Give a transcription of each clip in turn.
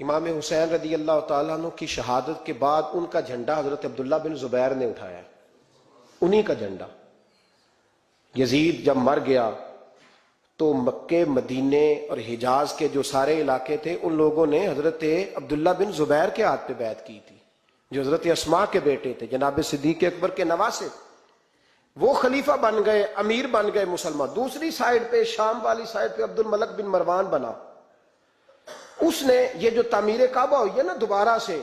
امام حسین رضی اللہ تعالیٰ عنہ کی شہادت کے بعد ان کا جھنڈا حضرت عبداللہ بن زبیر نے اٹھایا، انہی کا جھنڈا۔ یزید جب مر گیا تو مکے، مدینے اور حجاز کے جو سارے علاقے تھے ان لوگوں نے حضرت عبداللہ بن زبیر کے ہاتھ پہ بیعت کی تھی، جو حضرت اسماء کے بیٹے تھے، جناب صدیق اکبر کے نواسے۔ وہ خلیفہ بن گئے، امیر بن گئے مسلمان۔ دوسری سائیڈ پہ، شام والی سائیڈ پہ عبد الملک بن مروان بنا۔ اس نے یہ جو تعمیر کعبہ ہوئی ہے نا دوبارہ سے،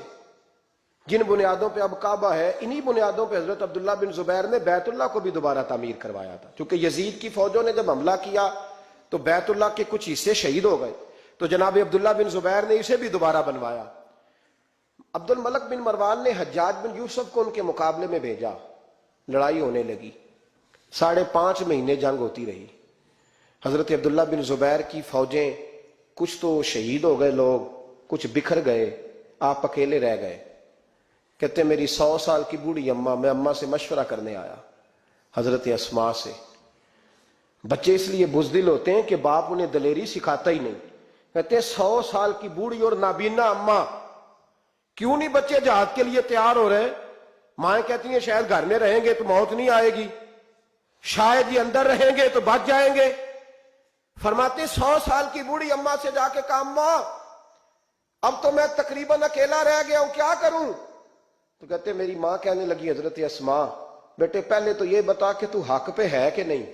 جن بنیادوں پہ اب کعبہ ہے، انہی بنیادوں پہ حضرت عبداللہ بن زبیر نے بیت اللہ کو بھی دوبارہ تعمیر کروایا تھا، کیونکہ یزید کی فوجوں نے جب حملہ کیا تو بیت اللہ کے کچھ حصے شہید ہو گئے، تو جناب عبداللہ بن زبیر نے اسے بھی دوبارہ بنوایا۔ عبد الملک بن مروان نے حجاج بن یوسف کو ان کے مقابلے میں بھیجا، لڑائی ہونے لگی، 5.5 مہینے جنگ ہوتی رہی۔ حضرت عبداللہ بن زبیر کی فوجیں، کچھ تو شہید ہو گئے لوگ، کچھ بکھر گئے، آپ اکیلے رہ گئے۔ کہتے میری 100 سال کی بوڑھی اماں، میں اماں سے مشورہ کرنے آیا، حضرت اسماء سے۔ بچے اس لیے بزدل ہوتے ہیں کہ باپ انہیں دلیری سکھاتا ہی نہیں۔ کہتے ہیں 100 سال کی بوڑھی اور نابینا اماں، کیوں نہیں بچے جہاد کے لیے تیار ہو رہے؟ مائیں کہتی ہیں شاید گھر میں رہیں گے تو موت نہیں آئے گی، شاید یہ اندر رہیں گے تو بچ جائیں گے۔ فرماتے 100 سال کی بوڑھی اماں سے جا کے کہا اماں اب تو میں تقریباً اکیلا رہ گیا ہوں، کیا کروں؟ تو کہتے میری ماں کہنے لگی حضرت اسماء، بیٹے پہلے تو یہ بتا کہ تو حق پہ ہے کہ نہیں؟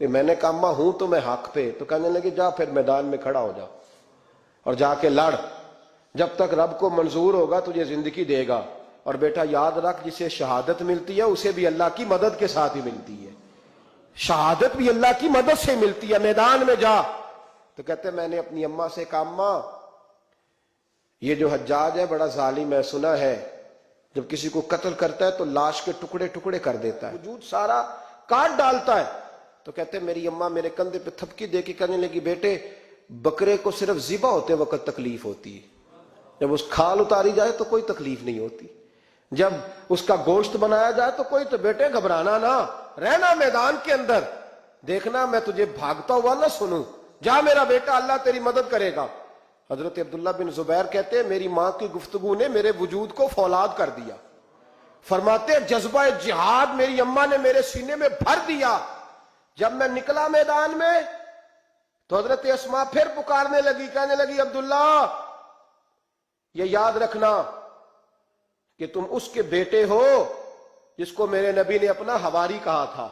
میں نے کہا اماں ہوں تو میں حق پہ۔ تو کہنے لگی جا پھر میدان میں کھڑا ہو جا اور جا کے لڑ، جب تک رب کو منظور ہوگا تجھے زندگی دے گا، اور بیٹا یاد رکھ جسے شہادت ملتی ہے اسے بھی اللہ کی مدد کے ساتھ ہی ملتی ہے، شہادت بھی اللہ کی مدد سے ملتی ہے، میدان میں جا۔ تو کہتے میں نے اپنی اماں سے کہا اماں یہ جو حجاج ہے بڑا ظالم ہے، سنا ہے جب کسی کو قتل کرتا ہے تو لاش کے ٹکڑے ٹکڑے کر دیتا ہے، وجود سارا کاٹ ڈالتا ہے۔ تو کہتے میری اماں میرے کندھے پہ تھپکی دے کے کہنے لگی بیٹے بکرے کو صرف ذبح ہوتے وقت تکلیف ہوتی ہے، جب اس کھال اتاری جائے تو کوئی تکلیف نہیں ہوتی، جب اس کا گوشت بنایا جائے تو کوئی، تو بیٹے گھبرانا نہ، رہنا میدان کے اندر، دیکھنا میں تجھے بھاگتا ہوا نہ سنوں، جا میرا بیٹا اللہ تیری مدد کرے گا۔ حضرت عبداللہ بن زبیر کہتے ہیں میری ماں کی گفتگو نے میرے وجود کو فولاد کر دیا۔ فرماتے جذبہ جہاد میری اماں نے میرے سینے میں بھر دیا۔ جب میں نکلا میدان میں تو حضرت اسماء پھر پکارنے لگی، کہنے لگی عبداللہ یہ یاد رکھنا کہ تم اس کے بیٹے ہو جس کو میرے نبی نے اپنا حواری کہا تھا۔